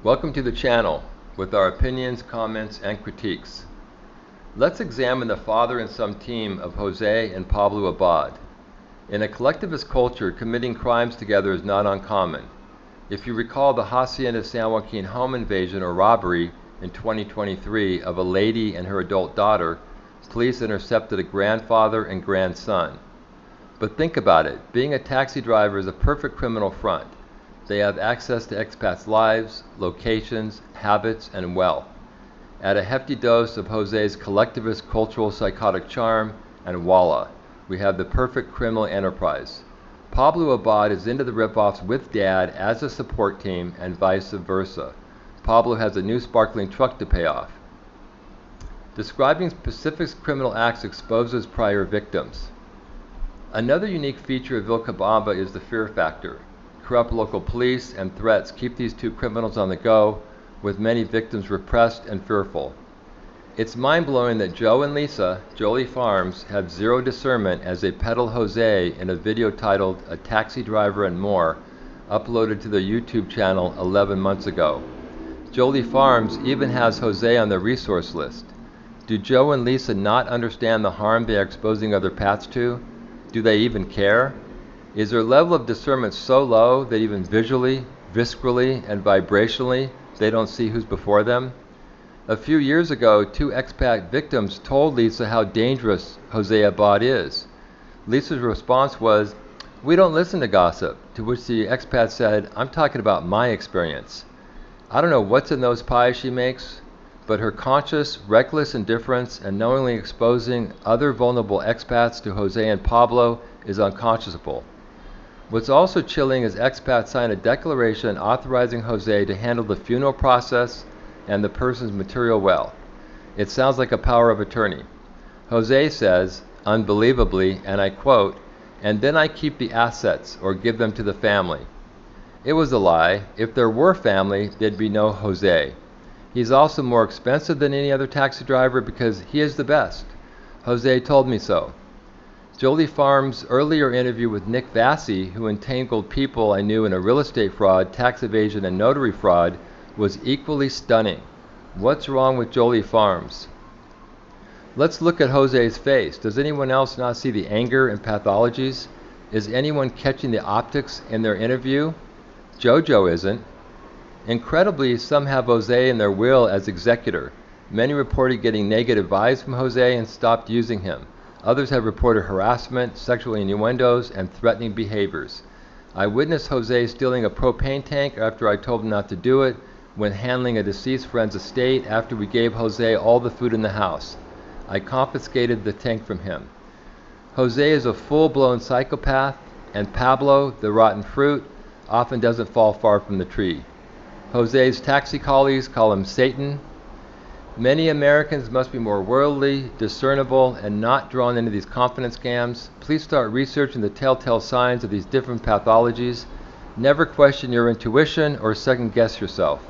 Welcome to the channel with our opinions, comments, and critiques. Let's examine the father and son team of Jose and Pablo Abad. In a collectivist culture, committing crimes together is not uncommon. If you recall the Hacienda San Joaquin home invasion or robbery in 2023 of a lady and her adult daughter, police intercepted a grandfather and grandson. But think about it, being a taxi driver is a perfect criminal front. They have access to expats' lives, locations, habits, and wealth. Add a hefty dose of Jose's collectivist cultural psychotic charm, and voila, we have the perfect criminal enterprise. Pablo Abad is into the ripoffs with Dad as a support team, and vice versa. Pablo has a new sparkling truck to pay off. Describing specific criminal acts exposes prior victims. Another unique feature of Vilcabamba is the fear factor. Corrupt local police and threats keep these two criminals on the go, with many victims repressed and fearful. It's mind-blowing that Joe and Lisa, Jolie Farms, have zero discernment as they peddle Jose in a video titled "A Taxi Driver and More," uploaded to their YouTube channel 11 months ago. Jolie Farms even has Jose on their resource list. Do Joe and Lisa not understand the harm they are exposing other paths to? Do they even care? Is their level of discernment so low that even visually, viscerally, and vibrationally, they don't see who's before them? A few years ago, two expat victims told Lisa how dangerous Jose Abad is. Lisa's response was, "We don't listen to gossip," to which the expat said, "I'm talking about my experience." I don't know what's in those pies she makes, but her conscious, reckless indifference and knowingly exposing other vulnerable expats to Jose and Pablo is unconscionable. What's also chilling is expats sign a declaration authorizing Jose to handle the funeral process and the person's material wealth. It sounds like a power of attorney. Jose says, unbelievably, and I quote, "And then I keep the assets or give them to the family." It was a lie. If there were family, there'd be no Jose. He's also more expensive than any other taxi driver because he is the best. Jose told me so. Jolie Farms' earlier interview with Nick Vassie, who entangled people I knew in a real estate fraud, tax evasion, and notary fraud, was equally stunning. What's wrong with Jolie Farms? Let's look at Jose's face. Does anyone else not see the anger and pathologies? Is anyone catching the optics in their interview? Jojo isn't. Incredibly, some have Jose in their will as executor. Many reported getting negative vibes from Jose and stopped using him. Others have reported harassment, sexual innuendos, and threatening behaviors. I witnessed Jose stealing a propane tank after I told him not to do it when handling a deceased friend's estate after we gave Jose all the food in the house. I confiscated the tank from him. Jose is a full-blown psychopath, and Pablo, the rotten fruit, often doesn't fall far from the tree. Jose's taxi colleagues call him Satan. Many Americans must be more worldly, discernible, and not drawn into these confidence scams. Please start researching the telltale signs of these different pathologies. Never question your intuition or second guess yourself.